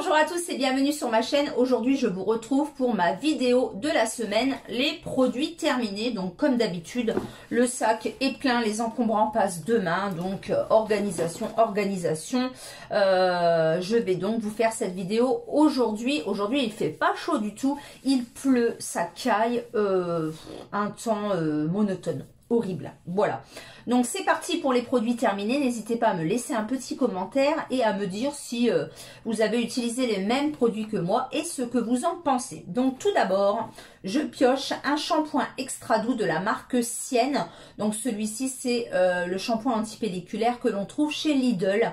Bonjour à tous et bienvenue sur ma chaîne. Aujourd'hui je vous retrouve pour ma vidéo de la semaine, les produits terminés. Donc comme d'habitude, le sac est plein, les encombrants passent demain. Donc organisation. Je vais donc vous faire cette vidéo aujourd'hui. Aujourd'hui il fait pas chaud du tout, il pleut, ça caille, un temps monotone. Horrible. Voilà. Donc c'est parti pour les produits terminés. N'hésitez pas à me laisser un petit commentaire et à me dire si vous avez utilisé les mêmes produits que moi et ce que vous en pensez. Donc tout d'abord, je pioche un shampoing extra doux de la marque Sienne. Donc celui-ci c'est le shampoing antipelliculaire que l'on trouve chez Lidl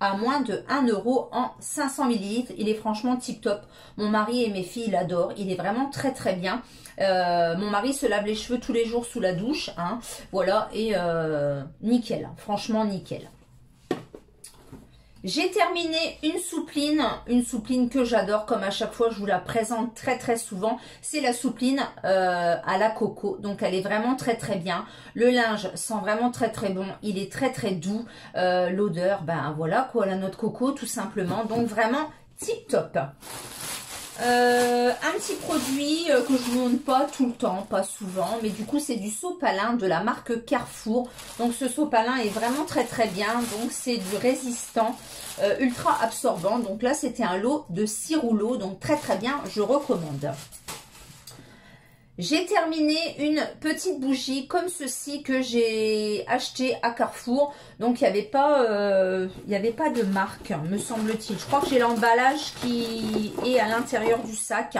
à moins de 1 € en 500 ml. Il est franchement tip top. Mon mari et mes filles l'adorent. Il est vraiment très très bien. Mon mari se lave les cheveux tous les jours sous la douche, hein, voilà, et nickel, franchement nickel. J'ai terminé une soupline que j'adore, comme à chaque fois je vous la présente très très souvent, c'est la soupline à la coco, donc elle est vraiment très très bien. Le linge sent vraiment très très bon, il est très très doux, l'odeur, ben voilà quoi, la noix de coco tout simplement, donc vraiment tip top. Un petit produit que je ne montre pas tout le temps, pas souvent, mais du coup c'est du sopalin de la marque Carrefour. Donc ce sopalin est vraiment très très bien, donc c'est du résistant ultra absorbant. Donc là c'était un lot de 6 rouleaux, donc très très bien, je recommande. J'ai terminé une petite bougie comme ceci que j'ai acheté à Carrefour. Donc il n'y avait pas de marque, me semble-t-il. Je crois que j'ai l'emballage qui est à l'intérieur du sac.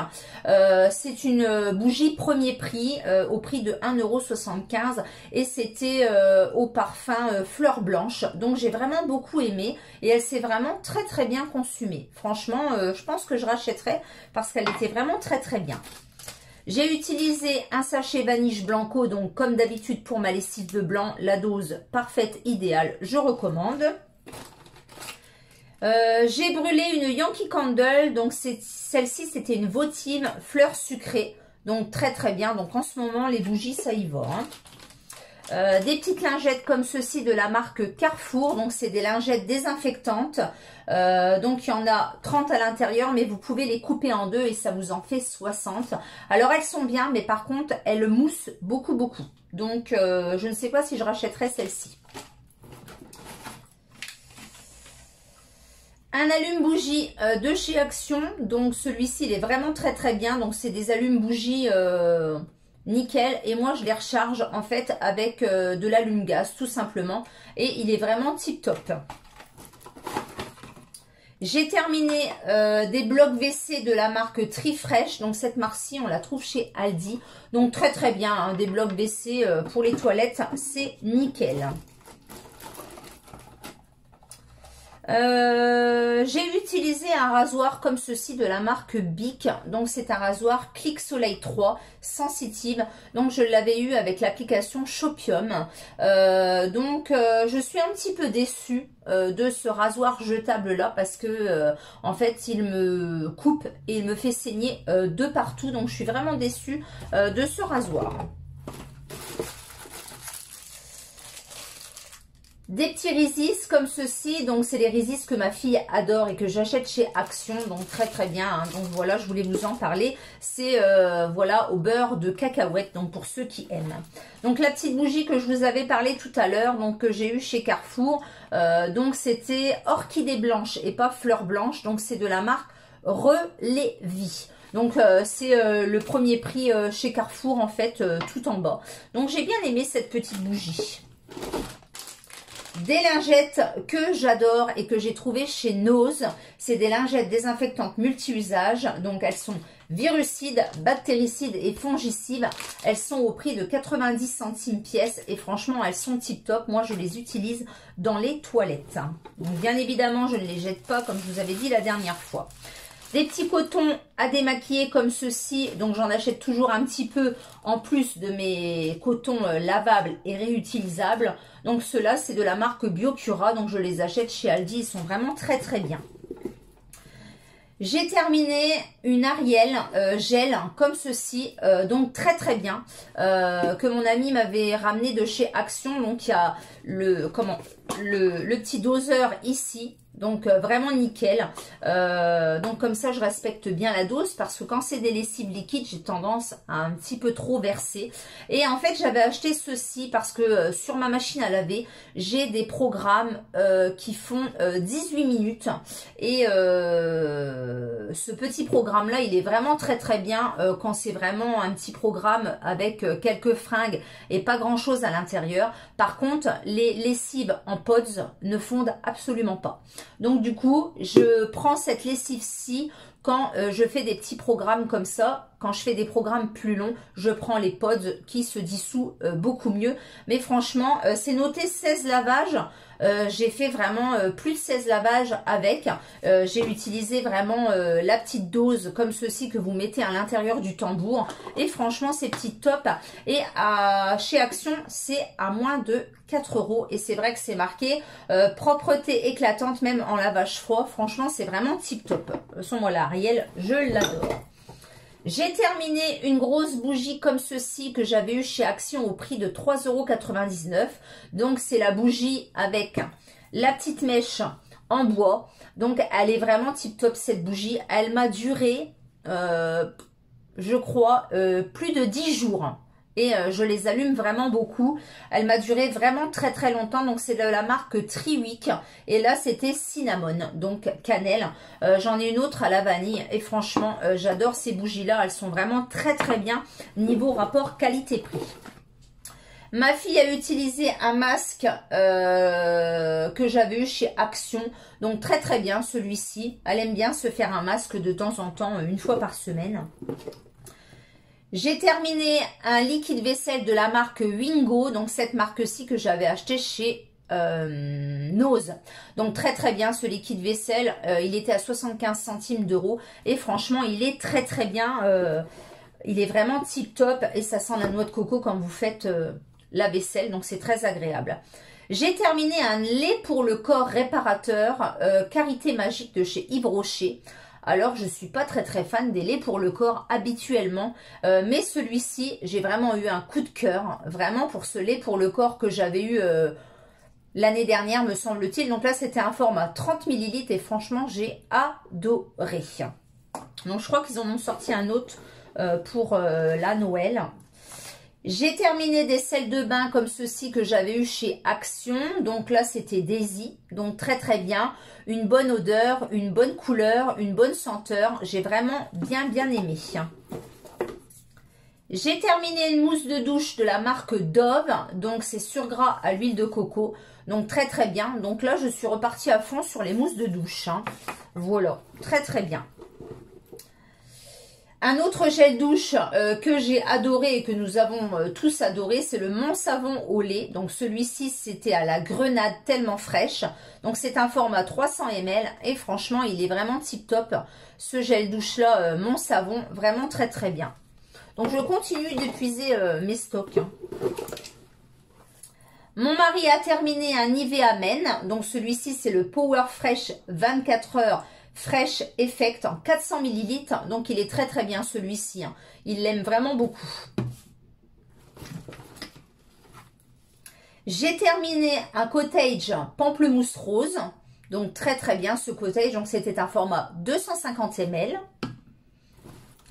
C'est une bougie premier prix au prix de 1,75 € et c'était au parfum fleur blanche. Donc j'ai vraiment beaucoup aimé et elle s'est vraiment très très bien consumée. Franchement, je pense que je rachèterai parce qu'elle était vraiment très très bien. J'ai utilisé un sachet Vanish Blanco, donc comme d'habitude pour ma lessive de blanc, la dose parfaite, idéale, je recommande. J'ai brûlé une Yankee Candle, donc celle-ci c'était une votive fleur sucrée, donc très très bien, donc en ce moment les bougies ça y va. Hein. Des petites lingettes comme ceci de la marque Carrefour, donc c'est des lingettes désinfectantes, donc il y en a 30 à l'intérieur, mais vous pouvez les couper en deux et ça vous en fait 60. Alors elles sont bien, mais par contre elles moussent beaucoup, donc je ne sais pas si je rachèterai celle-ci. Un allume-bougie de chez Action, donc celui-ci il est vraiment très très bien, donc c'est des allume-bougies nickel, et moi je les recharge en fait avec de l'allume-gaz tout simplement, et il est vraiment tip top. J'ai terminé des blocs WC de la marque Trifresh, donc cette marque-ci on la trouve chez Aldi, donc très très bien, hein, des blocs WC pour les toilettes, c'est nickel. J'ai utilisé un rasoir comme ceci de la marque Bic, donc c'est un rasoir Click Soleil 3 sensitive, donc je l'avais eu avec l'application Shopium, je suis un petit peu déçue de ce rasoir jetable là parce que en fait il me coupe et il me fait saigner de partout, donc je suis vraiment déçue de ce rasoir. Des petits Risis comme ceci, donc c'est les Risis que ma fille adore et que j'achète chez Action, donc très très bien, hein. Donc voilà, je voulais vous en parler, c'est voilà au beurre de cacahuète, donc pour ceux qui aiment. Donc la petite bougie que je vous avais parlé tout à l'heure, donc que j'ai eu chez Carrefour, donc c'était orchidée blanche et pas fleur blanche, donc c'est de la marque Relévi. Donc c'est le premier prix chez Carrefour en fait, tout en bas. Donc j'ai bien aimé cette petite bougie. Des lingettes que j'adore et que j'ai trouvées chez Nose. C'est des lingettes désinfectantes multi-usages. Donc elles sont virucides, bactéricides et fongicides. Elles sont au prix de 90 centimes pièce. Et franchement, elles sont tip top. Moi, je les utilise dans les toilettes. Donc bien évidemment, je ne les jette pas comme je vous avais dit la dernière fois. Des petits cotons à démaquiller comme ceci, donc j'en achète toujours un petit peu en plus de mes cotons lavables et réutilisables. Donc ceux-là, c'est de la marque Biocura, donc je les achète chez Aldi, ils sont vraiment très très bien. J'ai terminé une Ariel gel comme ceci, donc très très bien, que mon ami m'avait ramené de chez Action. Donc il y a le petit doseur ici Donc vraiment nickel. Donc comme ça je respecte bien la dose parce que quand c'est des lessives liquides j'ai tendance à un petit peu trop verser. Et en fait j'avais acheté ceci parce que sur ma machine à laver j'ai des programmes qui font 18 minutes. Et ce petit programme là il est vraiment très très bien quand c'est vraiment un petit programme avec quelques fringues et pas grand chose à l'intérieur. Par contre les lessives en pods ne fondent absolument pas. Donc du coup, je prends cette lessive-ci quand je fais des petits programmes comme ça. Quand je fais des programmes plus longs, je prends les pods qui se dissouent beaucoup mieux. Mais franchement, c'est noté 16 lavages. J'ai fait vraiment plus de 16 lavages avec. J'ai utilisé vraiment la petite dose comme ceci que vous mettez à l'intérieur du tambour. Et franchement, c'est petit top. Et chez Action, c'est à moins de 4 €. Et c'est vrai que c'est marqué propreté éclatante même en lavage froid. Franchement, c'est vraiment tip top. De toute façon, moi, l'Ariel, je l'adore. J'ai terminé une grosse bougie comme ceci que j'avais eu chez Action au prix de 3,99 €. Donc, c'est la bougie avec la petite mèche en bois. Donc, elle est vraiment tip top cette bougie. Elle m'a duré, je crois, plus de 10 jours. Et je les allume vraiment beaucoup. Elle m'a duré vraiment très très longtemps. Donc c'est de la marque Triwick. Et là c'était cinnamon, donc cannelle. J'en ai une autre à la vanille. Et franchement j'adore ces bougies là. Elles sont vraiment très très bien niveau rapport qualité-prix. Ma fille a utilisé un masque que j'avais eu chez Action. Donc très très bien celui-ci. Elle aime bien se faire un masque de temps en temps, une fois par semaine. J'ai terminé un liquide vaisselle de la marque Wingo, donc cette marque-ci que j'avais acheté chez Nose. Donc très très bien ce liquide vaisselle, il était à 75 centimes d'euros et franchement il est très très bien, il est vraiment tip top et ça sent la noix de coco quand vous faites la vaisselle, donc c'est très agréable. J'ai terminé un lait pour le corps réparateur Karité Magique de chez Yves Rocher. Alors, je ne suis pas très très fan des laits pour le corps habituellement, mais celui-ci, j'ai vraiment eu un coup de cœur, vraiment pour ce lait pour le corps que j'avais eu l'année dernière, me semble-t-il. Donc là, c'était un format 30 ml et franchement, j'ai adoré. Donc, je crois qu'ils en ont sorti un autre pour la Noël. J'ai terminé des sels de bain comme ceci que j'avais eu chez Action. Donc là, c'était Daisy. Donc très très bien. Une bonne odeur, une bonne couleur, une bonne senteur. J'ai vraiment bien aimé. J'ai terminé une mousse de douche de la marque Dove. Donc c'est surgras à l'huile de coco. Donc très très bien. Donc là, je suis repartie à fond sur les mousses de douche. Voilà, très très bien. Un autre gel douche que j'ai adoré et que nous avons tous adoré, c'est le Mon Savon au lait. Donc celui-ci, c'était à la grenade tellement fraîche. Donc c'est un format 300 ml et franchement, il est vraiment tip top. Ce gel douche-là, Mon Savon, vraiment très très bien. Donc je continue d'épuiser mes stocks. Mon mari a terminé un Nivea Men. Donc celui-ci, c'est le Power Fresh 24 heures. Fresh Effect en 400 ml. Donc, il est très, très bien celui-ci. Il l'aime vraiment beaucoup. J'ai terminé un cottage pamplemousse rose. Donc, très, très bien ce cottage. Donc, c'était un format 250 ml.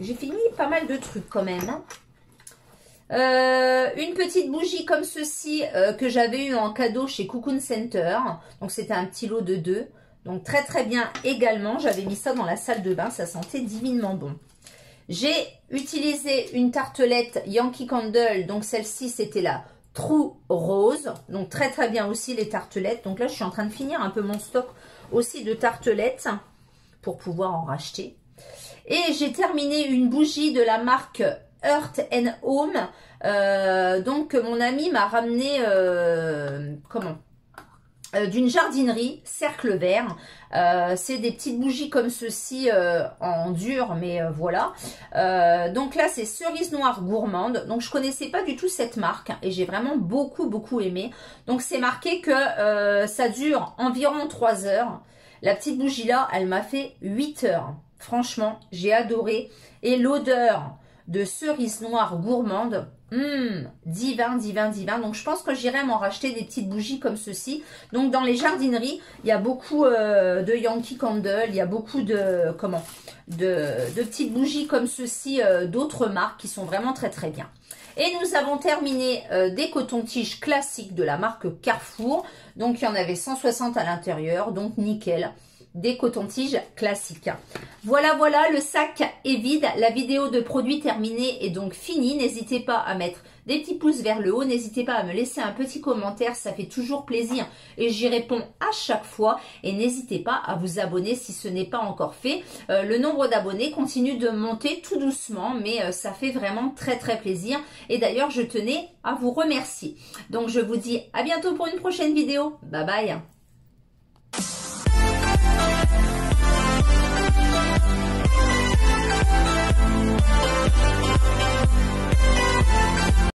J'ai fini pas mal de trucs quand même. Une petite bougie comme ceci que j'avais eu en cadeau chez Cocoon Center. Donc, c'était un petit lot de 2. Donc très très bien également, j'avais mis ça dans la salle de bain, ça sentait divinement bon. J'ai utilisé une tartelette Yankee Candle, donc celle-ci c'était la True Rose. Donc très très bien aussi les tartelettes. Donc là je suis en train de finir un peu mon stock aussi de tartelettes pour pouvoir en racheter. Et j'ai terminé une bougie de la marque Earth and Home. Donc mon ami m'a ramené, d'une jardinerie, cercle vert. C'est des petites bougies comme ceci en dur, mais voilà. Donc là, c'est cerise noire gourmande. Donc, je connaissais pas du tout cette marque et j'ai vraiment beaucoup aimé. Donc, c'est marqué que ça dure environ 3 heures. La petite bougie là, elle m'a fait 8 heures. Franchement, j'ai adoré. Et l'odeur de cerise noire gourmande, Divin, divin, divin. Donc, je pense que j'irai m'en racheter des petites bougies comme ceci. Donc, dans les jardineries, il y a beaucoup de Yankee Candle. Il y a beaucoup de, de petites bougies comme ceci d'autres marques qui sont vraiment très, très bien. Et nous avons terminé des cotons-tiges classiques de la marque Carrefour. Donc, il y en avait 160 à l'intérieur. Donc, nickel. Des cotons-tiges classiques. Voilà, voilà, le sac est vide. La vidéo de produits terminée est donc finie. N'hésitez pas à mettre des petits pouces vers le haut. N'hésitez pas à me laisser un petit commentaire. Ça fait toujours plaisir et j'y réponds à chaque fois. Et n'hésitez pas à vous abonner si ce n'est pas encore fait. Le nombre d'abonnés continue de monter tout doucement, mais ça fait vraiment très très plaisir. Et d'ailleurs, je tenais à vous remercier. Donc, je vous dis à bientôt pour une prochaine vidéo. Bye bye.